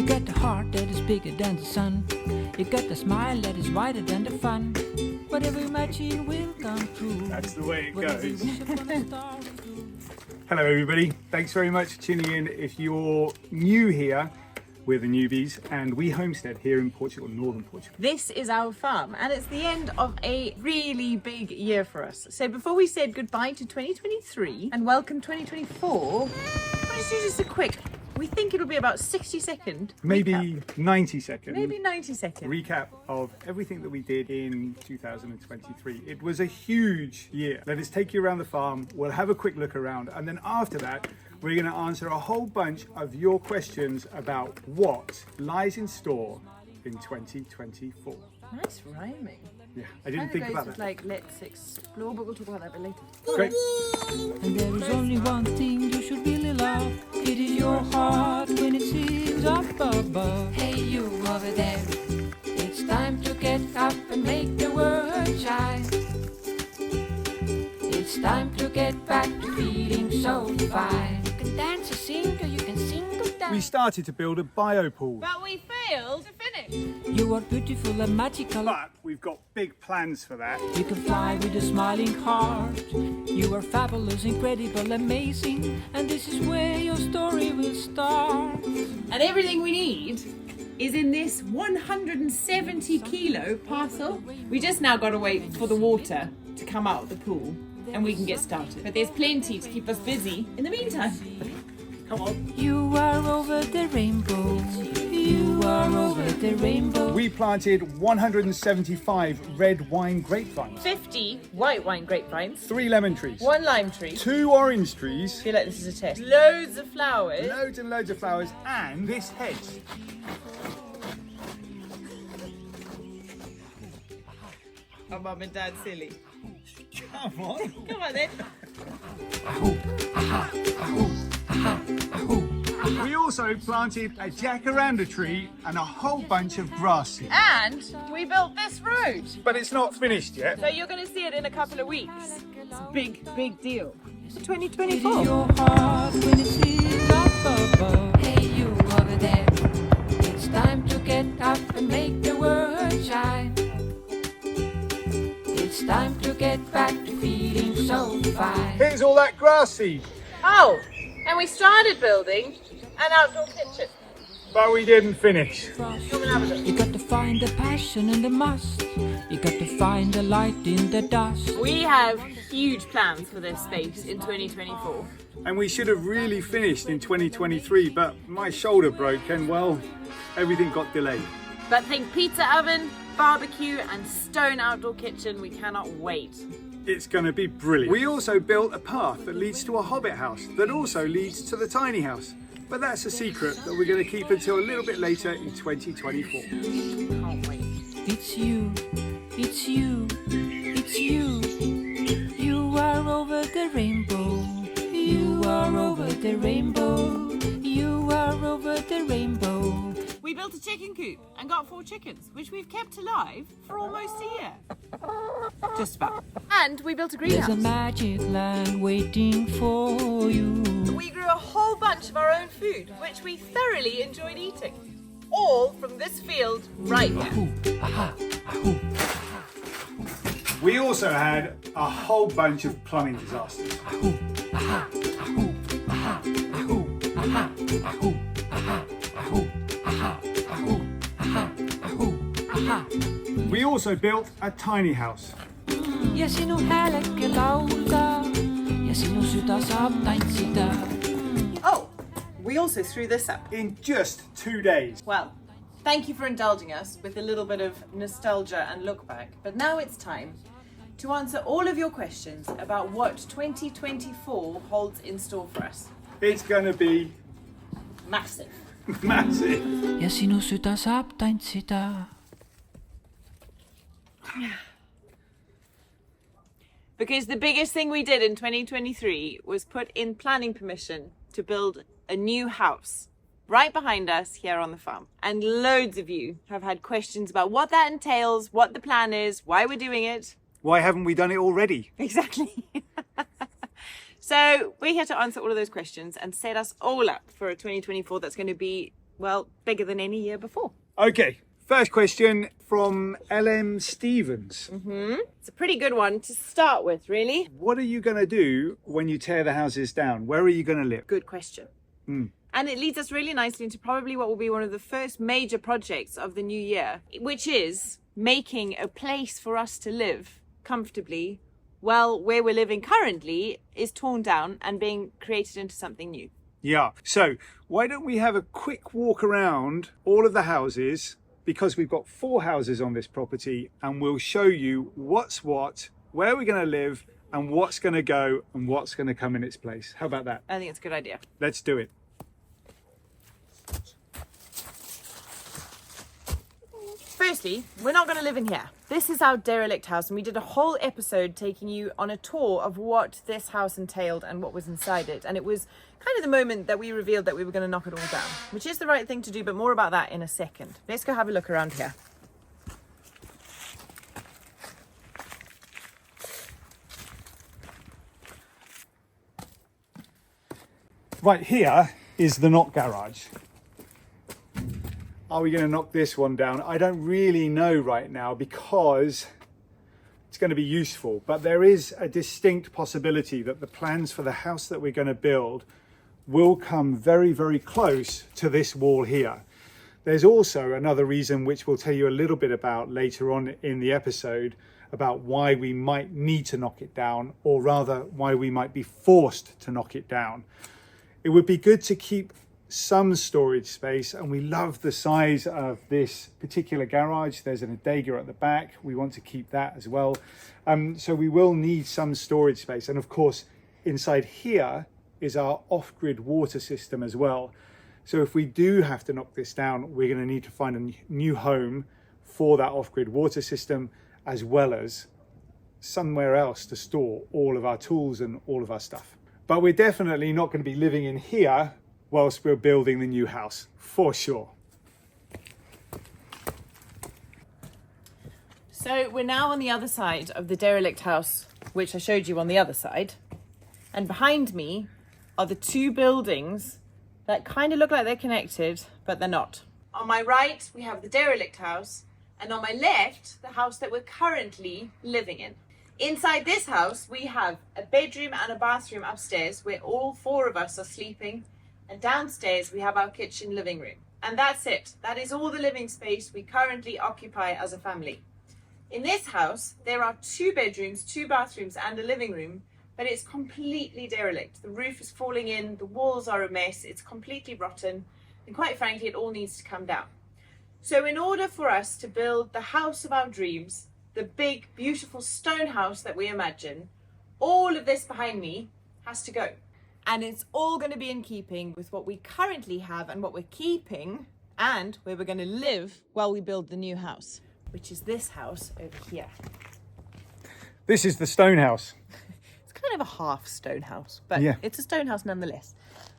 You got the heart that is bigger than the sun. You got the smile that is wider than the fun. Whatever you imagine will come true. That's the way it Whatever you goes. wish upon a star will do. Hello everybody, thanks very much for tuning in. If you're new here, we're the Newbies and we homestead here in Portugal, northern Portugal. This is our farm and it's the end of a really big year for us. So before we said goodbye to 2023 and welcome 2024, let's do just a quick, we think it'll be about 60-second Maybe recap. 90 seconds. Maybe 90 seconds. Recap of everything that we did in 2023. It was a huge year. Let us take you around the farm, we'll have a quick look around, and then after that we're going to answer a whole bunch of your questions about what lies in store in 2024. Nice rhyming. Yeah, I didn't think about that. Like, let's explore, but we'll talk about that a bit later. Great. And there is only one thing you should really love. It is your heart when it sings up above. Hey, you over there. It's time to get up and make the world shine. It's time to get back to feeling so fine. You can dance or sing or you can sing or dance. We started to build a biopool, But we failed to finish. You are beautiful and magical. but we've got big plans for that. You can fly with a smiling heart. You are fabulous, incredible, amazing. And this is where your story will start. And everything we need is in this 170 kilo parcel. We just now got to wait for the water to come out of the pool and we can get started. But there's plenty to keep us busy in the meantime. Come on. You are over the rainbow. You are over the rainbow. We planted 175 red wine grapevines, 50 white wine grapevines, 3 lemon trees, 1 lime tree. 2 orange trees, I feel like this is a test. Loads of flowers. loads and loads of flowers, and this hedge. Are mum and dad silly? Come on. Come on then. We also planted a jacaranda tree and a whole bunch of grass seeds. And we built this road. But it's not finished yet. So you're going to see it in a couple of weeks. It's a big, big deal. It is 2024. your heart when it sings up above. Hey, you over there. It's time to get up and make the world shine. It's time to get back to feeling so fine. Here's all that grass seed. Oh, and we started building an outdoor kitchen. But we didn't finish. Come and have a look. You got to find the passion and the must. You got to find the light in the dust. We have huge plans for this space in 2024. And we should have really finished in 2023, but my shoulder broke and, well, everything got delayed. But think pizza oven, barbecue and stone outdoor kitchen. We cannot wait. It's going to be brilliant. We also built a path that leads to a hobbit house that also leads to the tiny house. But that's a secret that we're going to keep until a little bit later in 2024. Can't wait. It's you, it's you, it's you. You are over the rainbow. You are over the rainbow. You are over the rainbow. We built a chicken coop and got 4 chickens, which we've kept alive for almost a year. Just about. And we built a There's a greenhouse. magic land waiting for you. We grew a whole bunch of our own food, which we thoroughly enjoyed eating. All from this field right here. We also had a whole bunch of plumbing disasters. We also built a tiny house. Ja sinun hälkkä laulaa, ja sinun sydän saattain sitä. Oh, we also threw this up. In just 2 days. Well, thank you for indulging us with a little bit of nostalgia and look back. But now it's time to answer all of your questions about what 2024 holds in store for us. It's going to be Massive. massive. Ja sinun sydän saattain sitä. Because the biggest thing we did in 2023 was put in planning permission to build a new house right behind us here on the farm. And loads of you have had questions about what that entails, what the plan is, why we're doing it. Why haven't we done it already? Exactly. So we're here to answer all of those questions and set us all up for a 2024 that's going to be well, bigger than any year before. Okay, first question from LM Stevens. It's a pretty good one to start with, really. What are you going to do when you tear the houses down? Where are you going to live? Good question. And it leads us really nicely into probably what will be one of the first major projects of the new year, which is making a place for us to live comfortably while where we're living currently is torn down and being created into something new. Yeah, so why don't we have a quick walk around all of the houses, because we've got 4 houses on this property, and we'll show you what's what, where we're going to live, and what's going to go and what's going to come in its place. How about that? I think it's a good idea. Let's do it. Firstly, we're not going to live in here. This is our derelict house, and we did a whole episode taking you on a tour of what this house entailed and what was inside it. And it was kind of the moment that we revealed that we were going to knock it all down, which is the right thing to do, but more about that in a second. Let's go have a look around here. Right, here is the knock garage. Are we going to knock this one down? I don't really know right now because it's going to be useful, but there is a distinct possibility that the plans for the house that we're going to build will come very, very close to this wall here. There's also another reason which we'll tell you a little bit about later on in the episode about why we might need to knock it down, or rather why we might be forced to knock it down. It would be good to keep some storage space, and we love the size of this particular garage. There's an adega at the back. We want to keep that as well. So we will need some storage space. And of course, inside here is our off-grid water system as well. So if we do have to knock this down, we're going to need to find a new home for that off-grid water system, as well as somewhere else to store all of our tools and all of our stuff. But we're definitely not going to be living in here whilst we're building the new house, for sure. So we're now on the other side of the derelict house, which I showed you on the other side. And behind me are the 2 buildings that kind of look like they're connected, but they're not. On my right, we have the derelict house, and on my left, the house that we're currently living in. Inside this house, we have a bedroom and a bathroom upstairs where all 4 of us are sleeping. And downstairs we have our kitchen living room. And that's it. That is all the living space we currently occupy as a family. In this house, there are 2 bedrooms, 2 bathrooms and a living room, but it's completely derelict. The roof is falling in, the walls are a mess, it's completely rotten, and quite frankly, it all needs to come down. So in order for us to build the house of our dreams, the big, beautiful stone house that we imagine, all of this behind me has to go. And it's all going to be in keeping with what we currently have and what we're keeping and where we're going to live while we build the new house, which is this house over here. This is the stone house. It's kind of a half stone house, but yeah, it's a stone house nonetheless.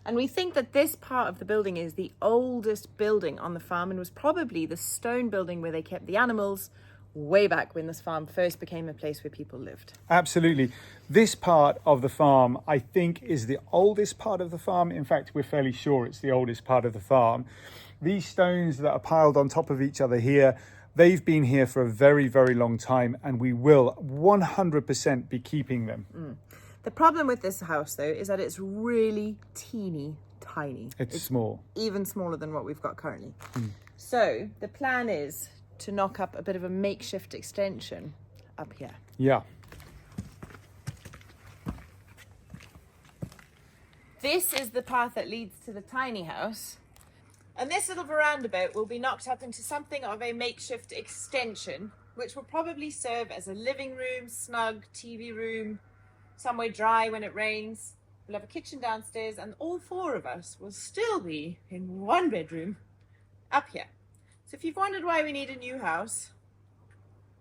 And we think that this part of the building is the oldest building on the farm and was probably the stone building where they kept the animals way back when this farm first became a place where people lived. Absolutely. This part of the farm, I think, is the oldest part of the farm. In fact, we're fairly sure it's the oldest part of the farm. These stones that are piled on top of each other here, they've been here for a very, very long time, and we will 100% be keeping them. The problem with this house, though, is that it's really teeny tiny. It's small. Even smaller than what we've got currently. So the plan is to knock up a bit of a makeshift extension up here. Yeah. This is the path that leads to the tiny house. And this little verandabout will be knocked up into something of a makeshift extension, which will probably serve as a living room, snug TV room, somewhere dry when it rains. We'll have a kitchen downstairs, and all 4 of us will still be in 1 bedroom up here. So if you've wondered why we need a new house,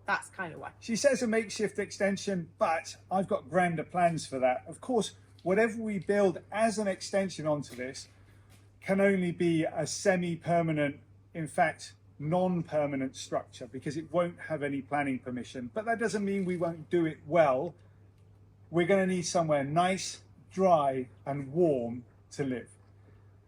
that's kind of why. She says a makeshift extension, but I've got grander plans for that. Of course, whatever we build as an extension onto this can only be a semi-permanent, in fact, non-permanent structure, because it won't have any planning permission. But that doesn't mean we won't do it well. We're going to need somewhere nice, dry and warm to live.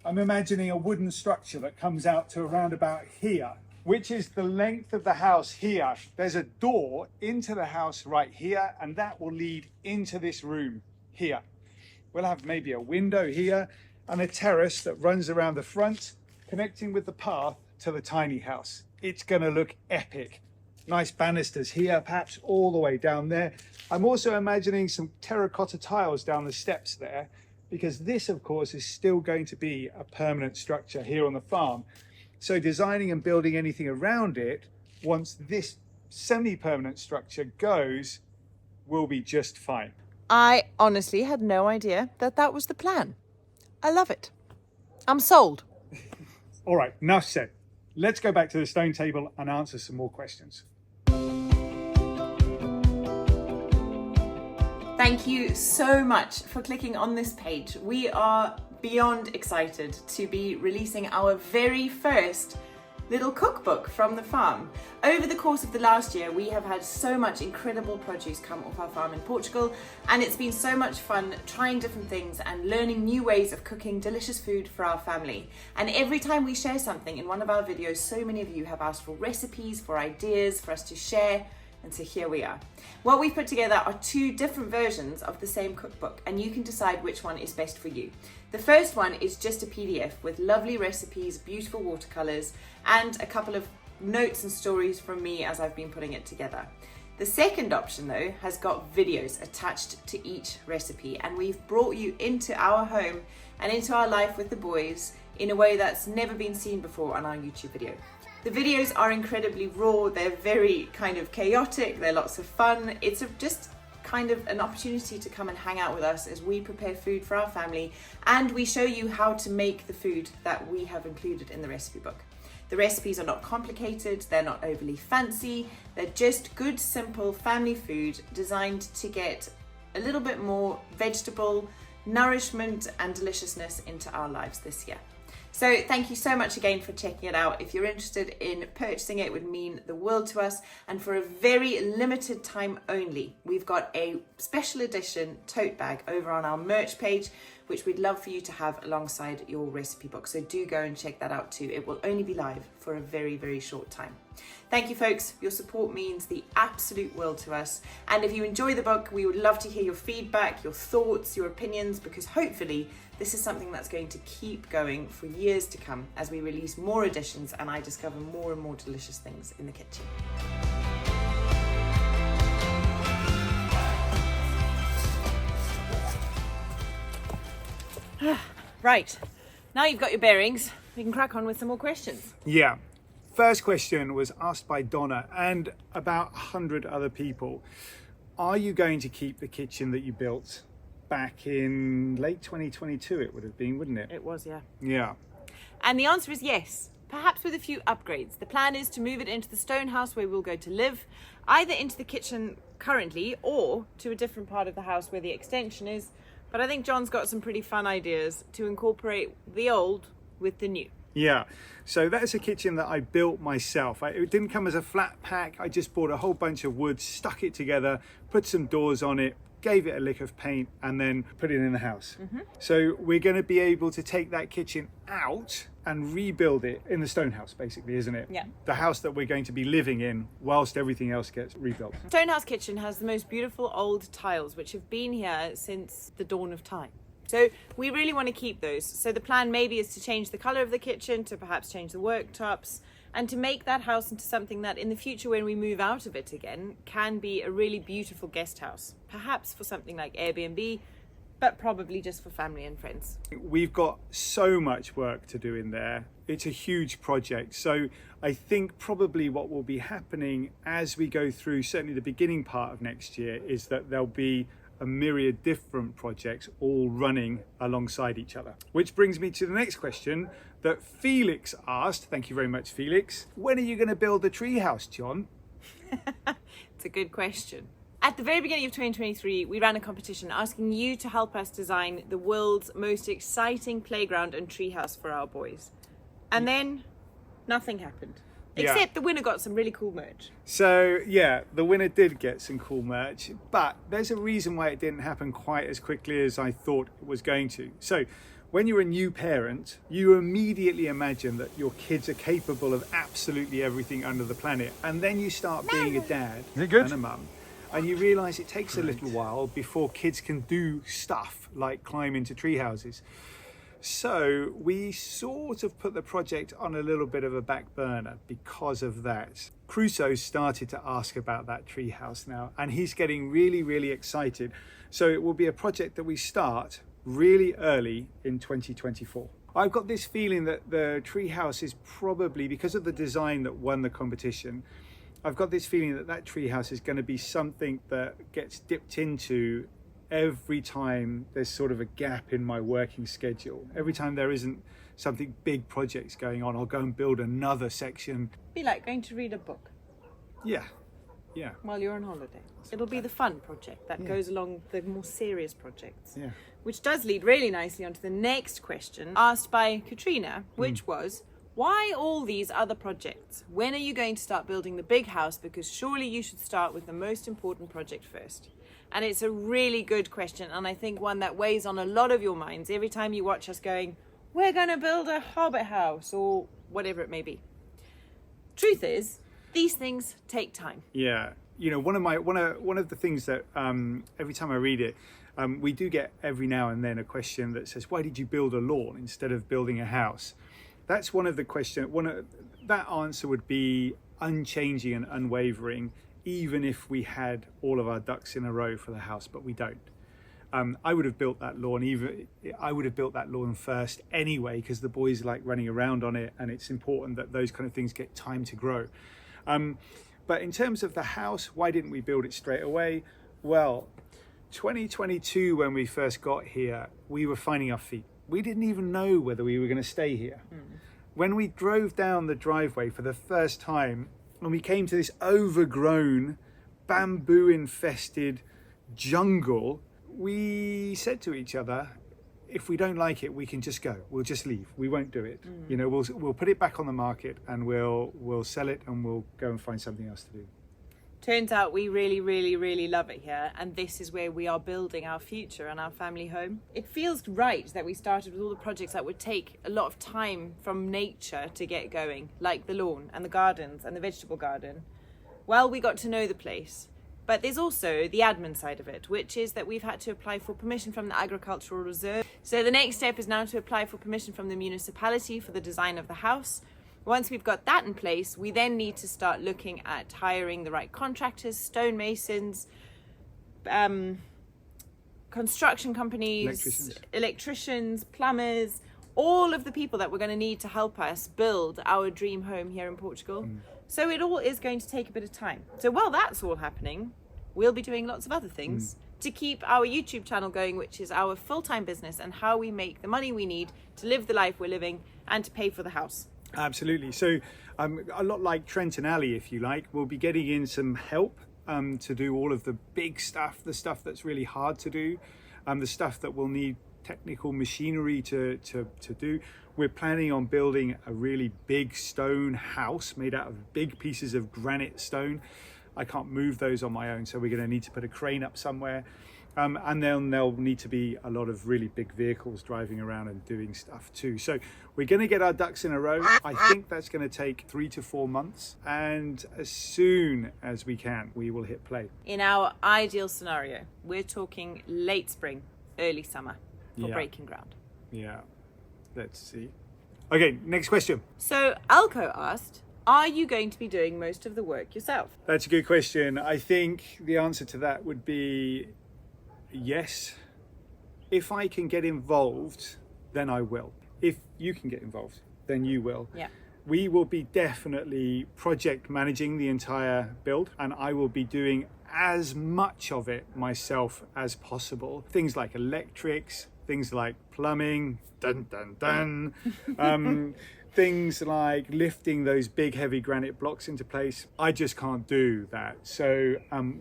I'm imagining a wooden structure that comes out to around about here, which is the length of the house here. There's a door into the house right here, and that will lead into this room here. We'll have maybe a window here and a terrace that runs around the front, connecting with the path to the tiny house. It's gonna look epic. Nice banisters here, perhaps all the way down there. I'm also imagining some terracotta tiles down the steps there, because this, of course, is still going to be a permanent structure here on the farm. So designing and building anything around it, once this semi-permanent structure goes, will be just fine. I honestly had no idea that that was the plan. I love it. I'm sold. All right, enough said. Let's go back to the stone table and answer some more questions. Thank you so much for clicking on this page. We are beyond excited to be releasing our very first little cookbook from the farm. Over the course of the last year, we have had so much incredible produce come off our farm in Portugal, and it's been so much fun trying different things and learning new ways of cooking delicious food for our family. And every time we share something in one of our videos, so many of you have asked for recipes, for ideas, for us to share. And so here we are. What we've put together are two different versions of the same cookbook, and you can decide which one is best for you. The first one is just a PDF with lovely recipes, beautiful watercolors, and a couple of notes and stories from me as I've been putting it together. The second option though has got videos attached to each recipe, and we've brought you into our home and into our life with the boys in a way that's never been seen before on our YouTube video. The videos are incredibly raw, they're very kind of chaotic, they're lots of fun. It's just kind of an opportunity to come and hang out with us as we prepare food for our family, and we show you how to make the food that we have included in the recipe book. The recipes are not complicated, they're not overly fancy, they're just good, simple family food designed to get a little bit more vegetable, nourishment and deliciousness into our lives this year. So thank you so much again for checking it out. If you're interested in purchasing it, it would mean the world to us. And for a very limited time only, we've got a special edition tote bag over on our merch page, which we'd love for you to have alongside your recipe book. So do go and check that out too. It will only be live for a very, very short time. Thank you, folks. Your support means the absolute world to us. And if you enjoy the book, we would love to hear your feedback, your thoughts, your opinions, because hopefully this is something that's going to keep going for years to come as we release more editions and I discover more and more delicious things in the kitchen. Right, now you've got your bearings, we can crack on with some more questions. Yeah. First question was asked by Donna and about 100 other people. Are you going to keep the kitchen that you built back in late 2022? It would have been, wouldn't it? It was, yeah. Yeah. And the answer is yes, perhaps with a few upgrades. The plan is to move it into the stone house where we'll go to live, either into the kitchen currently or to a different part of the house where the extension is. But I think John's got some pretty fun ideas to incorporate the old with the new. Yeah, so that's a kitchen that I built myself. It didn't come as a flat pack. I just bought a whole bunch of wood, stuck it together, put some doors on it, gave it a lick of paint, and then put it in the house. So we're going to be able to take that kitchen out and rebuild it in the stone house, basically, isn't it? Yeah. The house that we're going to be living in whilst everything else gets rebuilt. Stonehouse kitchen has the most beautiful old tiles which have been here since the dawn of time. So we really want to keep those. So the plan maybe is to change the colour of the kitchen, to perhaps change the worktops, and to make that house into something that in the future when we move out of it again can be a really beautiful guest house. Perhaps for something like Airbnb, but probably just for family and friends. We've got so much work to do in there. It's a huge project. So I think probably what will be happening as we go through, certainly the beginning part of next year, is that there'll be a myriad different projects all running alongside each other. Which brings me to the next question that Felix asked. Thank you very much, Felix. When are you going to build a treehouse, John? It's a good question. At the very beginning of 2023, we ran a competition asking you to help us design the world's most exciting playground and treehouse for our boys. And then nothing happened. Yeah. Except the winner got some really cool merch. So yeah, the winner did get some cool merch, but there's a reason why it didn't happen quite as quickly as I thought it was going to. So When you're a new parent, you immediately imagine that your kids are capable of absolutely everything under the planet. And then you start being a dad and a mum. And you realise it takes a little while before kids can do stuff like climb into tree houses. So we sort of put the project on a little bit of a back burner because of that. Crusoe started to ask about that tree house now, and he's getting really, really excited. So it will be a project that we start really early in 2024. I've got this feeling that the treehouse is probably, because of the design that won the competition, I've got this feeling that that treehouse is going to be something that gets dipped into every time there's sort of a gap in my working schedule. Every time there isn't something big projects going on, I'll go and build another section. Be like going to read a book Yeah. while you're on holiday. It'll be the fun project that goes along the more serious projects. Yeah. Which does lead really nicely onto the next question asked by Katrina, which was, why all these other projects? When are you going to start building the big house? Because surely you should start with the most important project first. And it's a really good question, and I think one that weighs on a lot of your minds every time you watch us going, we're going to build a hobbit house, or whatever it may be. Truth is, these things take time. Yeah. You know, one of the things that every time I read it, we do get every now and then a question that says, why did you build a lawn instead of building a house? That's one of the questions. That answer would be unchanging and unwavering, even if we had all of our ducks in a row for the house, but we don't. I would have built that lawn first anyway, because the boys like running around on it, and it's important that those kind of things get time to grow. But in terms of the house, why didn't we build it straight away? Well, 2022, when we first got here, we were finding our feet. We didn't even know whether we were going to stay here. When we drove down the driveway for the first time, and we came to this overgrown, bamboo-infested jungle, we said to each other, if we don't like it, we can just go. We'll just leave. We won't do it. You know, we'll put it back on the market, and we'll sell it, and we'll go and find something else to do. Turns out we really, really, really love it here, and this is where we are building our future and our family home. It feels right that we started with all the projects that would take a lot of time from nature to get going, like the lawn and the gardens and the vegetable garden. Well, we got to know the place. But there's also the admin side of it, which is that we've had to apply for permission from the Agricultural Reserve. So the next step is now to apply for permission from the municipality for the design of the house. Once we've got that in place, we then need to start looking at hiring the right contractors, stonemasons, construction companies, electricians, plumbers, all of the people that we're going to need to help us build our dream home here in Portugal. So it all is going to take a bit of time. So while that's all happening, we'll be doing lots of other things to keep our YouTube channel going, which is our full-time business and how we make the money we need to live the life we're living and to pay for the house. Absolutely. So a lot like Trent and Ali, if you like, we'll be getting in some help to do all of the big stuff, the stuff that's really hard to do, the stuff that we'll need technical machinery to do. We're planning on building a really big stone house made out of big pieces of granite stone. I can't move those on my own, so we're going to need to put a crane up somewhere. And then there'll need to be a lot of really big vehicles driving around and doing stuff too. So we're going to get our ducks in a row. I think that's going to take 3 to 4 months. And as soon as we can, we will hit play. In our ideal scenario, we're talking late spring, early summer for breaking ground. Yeah, let's see. Okay, next question. So Alco asked, are you going to be doing most of the work yourself? That's a good question. I think the answer to that would be yes. If I can get involved, then I will. If you can get involved, then you will. Yeah. We will be definitely project managing the entire build, and I will be doing as much of it myself as possible. Things like electrics, things like plumbing, dun dun dun. Things like lifting those big heavy granite blocks into place. I just can't do that. So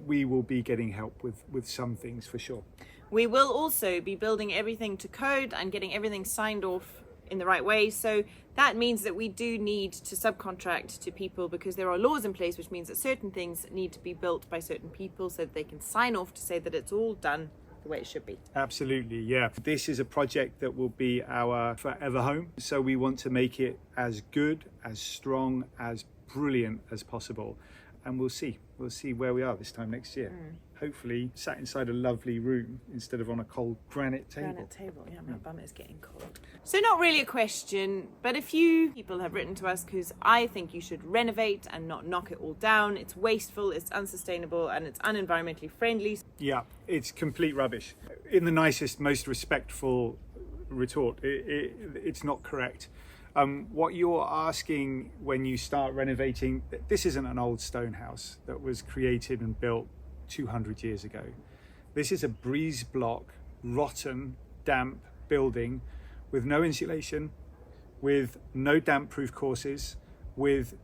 we will be getting help with some things for sure. We will also be building everything to code and getting everything signed off in the right way. So that means that we do need to subcontract to people because there are laws in place, which means that certain things need to be built by certain people so that they can sign off to say that it's all done the way it should be. Absolutely, yeah. This is a project that will be our forever home. So we want to make it as good, as strong, as brilliant as possible. And we'll see where we are this time next year. Hopefully sat inside a lovely room instead of on a cold granite table. Yeah, my bum is getting cold. So not really a question, but a few people have written to us because I think you should renovate and not knock it all down. It's wasteful, it's unsustainable, and it's unenvironmentally friendly. Yeah, it's complete rubbish. In the nicest, most respectful retort, it's not correct. What you're asking when you start renovating, this isn't an old stone house that was created and built 200 years ago. This is a breeze block, rotten, damp building with no insulation, with no damp proof courses, with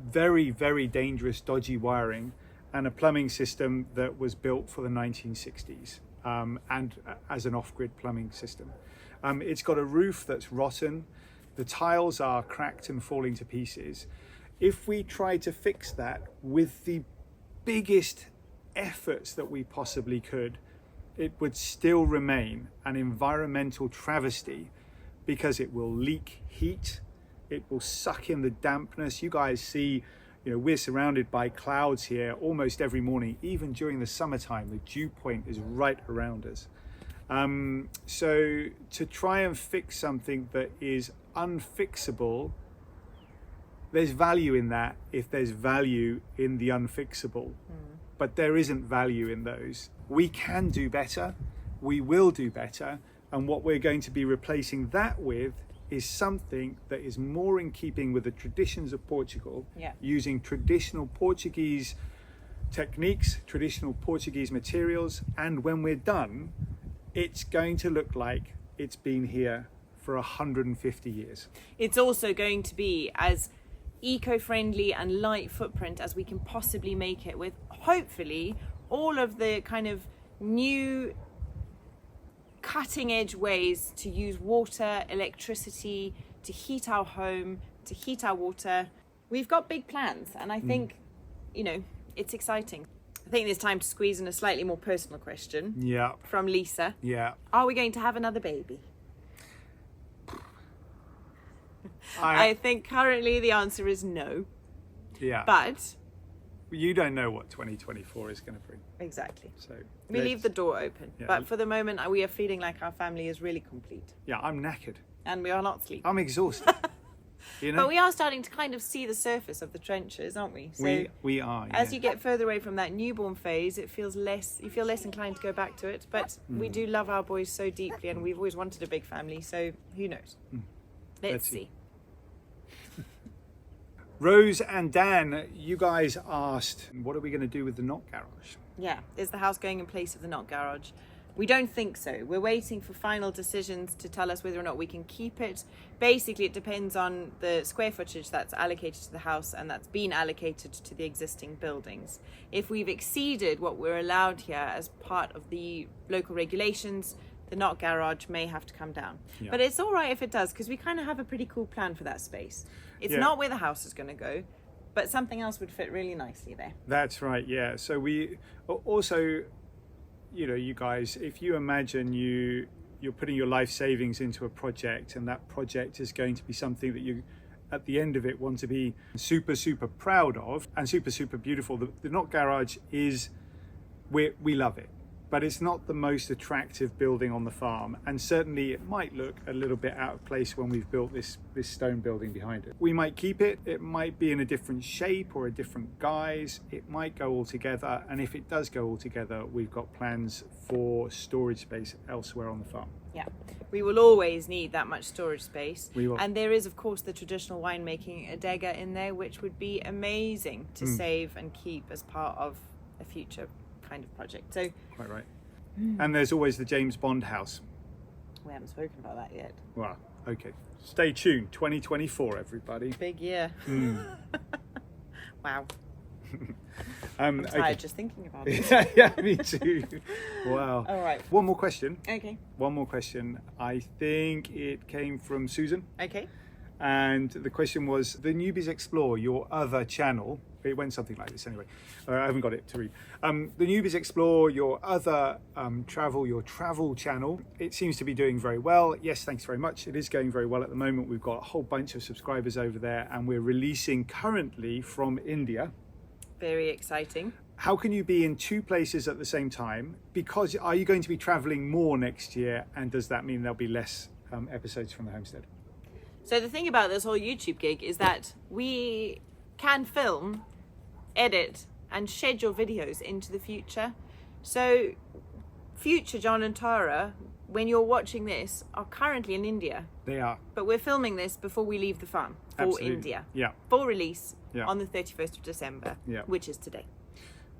very, very dangerous, dodgy wiring, and a plumbing system that was built for the 1960s and as an off-grid plumbing system. It's got a roof that's rotten. The tiles are cracked and falling to pieces. If we try to fix that with the biggest efforts that we possibly could, it would still remain an environmental travesty because it will leak heat, it will suck in the dampness. You guys see, we're surrounded by clouds here almost every morning. Even during the summertime, the dew point is right around us. So to try and fix something that is unfixable, there's value in that if there's value in the unfixable, but there isn't value in those. We can do better, we will do better, and what we're going to be replacing that with is something that is more in keeping with the traditions of Portugal, using traditional Portuguese techniques, traditional Portuguese materials, and when we're done, it's going to look like it's been here for 150 years. It's also going to be as eco-friendly and light footprint as we can possibly make it, with hopefully all of the kind of new cutting edge ways to use water, electricity, to heat our home, to heat our water. We've got big plans, and I think, it's exciting. I think it's time to squeeze in a slightly more personal question. Yeah. From Lisa. Yeah. Are we going to have another baby? I think currently the answer is no. Yeah. But you don't know what 2024 is going to bring. Exactly. So we leave the door open. Yeah. But for the moment, we are feeling like our family is really complete. Yeah, I'm knackered. And we are not sleeping. I'm exhausted. But we are starting to kind of see the surface of the trenches, aren't we? So we are. As you get further away from that newborn phase, you feel less inclined to go back to it. But we do love our boys so deeply, and we've always wanted a big family. So who knows? Let's see. Rose and Dan, you guys asked, what are we going to do with the Not Garage? Yeah, is the house going in place of the Not Garage? We don't think so. We're waiting for final decisions to tell us whether or not we can keep it. Basically, it depends on the square footage that's allocated to the house and that's been allocated to the existing buildings. If we've exceeded what we're allowed here as part of the local regulations, the Not Garage may have to come down. Yeah. But it's all right if it does, because we kind of have a pretty cool plan for that space. It's not where the house is going to go, but something else would fit really nicely there. That's right, yeah. So we also, you guys, if you imagine you're putting your life savings into a project, and that project is going to be something that you, at the end of it, want to be super, super proud of and super, super beautiful. The Not Garage is, we love it. But it's not the most attractive building on the farm, and certainly it might look a little bit out of place when we've built this stone building behind it. We might keep it, it might be in a different shape or a different guise, it might go all together, and if it does go all together, we've got plans for storage space elsewhere on the farm. Yeah, we will always need that much storage space. We will. And there is, of course, the traditional winemaking adega in there, which would be amazing to save and keep as part of a future kind of project. So quite right. And there's always the James Bond house. We haven't spoken about that yet. Well, okay. Stay tuned. 2024, everybody. Big year. Wow. I'm tired just thinking about it. Yeah, me too. Wow. All right. One more question. Okay. One more question. I think it came from Susan. Okay. And the question was, The Newbys Explore, your other channel, It went something like this anyway. I haven't got it to read. The Newbys Explore, your other your travel channel. It seems to be doing very well. Yes, thanks very much. It is going very well at the moment. We've got a whole bunch of subscribers over there, and we're releasing currently from India. Very exciting. How can you be in two places at the same time? Because are you going to be traveling more next year? And does that mean there'll be less episodes from the homestead? So the thing about this whole YouTube gig is that we can film, edit and schedule videos into the future. So future John and Tara, when you're watching this, are currently in India. They are. But we're filming this before we leave the farm for Absolutely. India. Yeah. For release Yeah. on the 31st of December, Yeah. which is today.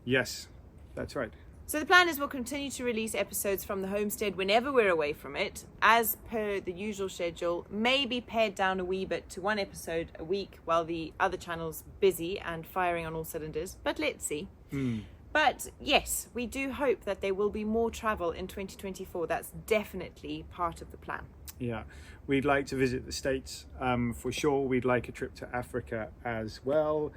Yes, that's right. So the plan is we'll continue to release episodes from the homestead whenever we're away from it, as per the usual schedule, maybe pared down a wee bit to 1 episode a week while the other channel's busy and firing on all cylinders, but let's see. But yes, we do hope that there will be more travel in 2024. That's definitely part of the plan. Yeah, we'd like to visit the States for sure. We'd like a trip to Africa as well.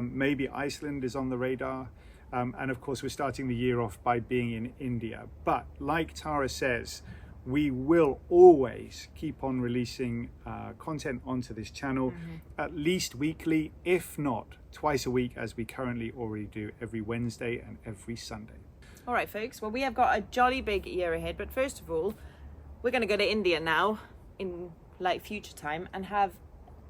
Maybe Iceland is on the radar. And of course, we're starting the year off by being in India. But like Tara says, we will always keep on releasing content onto this channel, at least weekly, if not twice a week, as we currently already do every Wednesday and every Sunday. All right, folks. Well, we have got a jolly big year ahead. But first of all, we're going to go to India now in like future time and have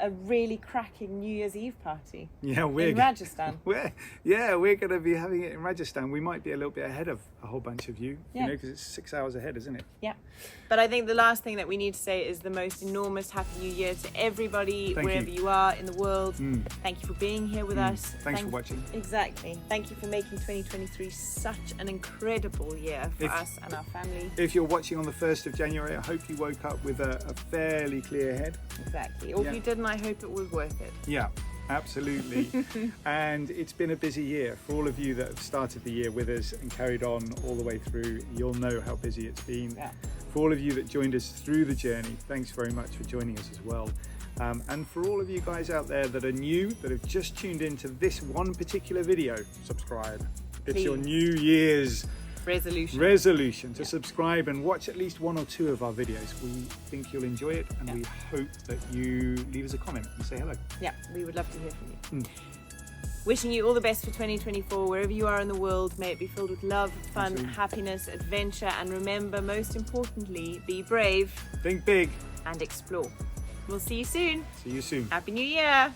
a really cracking New Year's Eve party. Yeah, in Rajasthan. We're going to be having it in Rajasthan. We might be a little bit ahead of a whole bunch of you, Yeah. you know, because it's 6 hours ahead, isn't it? Yeah. But I think the last thing that we need to say is the most enormous Happy New Year to everybody, Thank wherever you. you are in the world. Thank you for being here with us. Thanks for watching. Exactly. Thank you for making 2023 such an incredible year for us and our family. If you're watching on the 1st of January, I hope you woke up with a fairly clear head. Exactly. Or Yeah. if you didn't, I hope it was worth it. Yeah, absolutely. And it's been a busy year. For all of you that have started the year with us and carried on all the way through, you'll know how busy it's been. Yeah. For all of you that joined us through the journey, thanks very much for joining us as well. And for all of you guys out there that are new, that have just tuned into this one particular video, subscribe. It's your Please. New Year's Resolution. to subscribe and watch at least 1 or 2 of our videos. We think you'll enjoy it, and we hope that you leave us a comment and say hello. Yeah, we would love to hear from you. Wishing you all the best for 2024, wherever you are in the world. May it be filled with love, fun, Absolutely. happiness, adventure, and remember, most importantly, be brave Think big. and explore. We'll see you soon. See you soon. Happy New Year!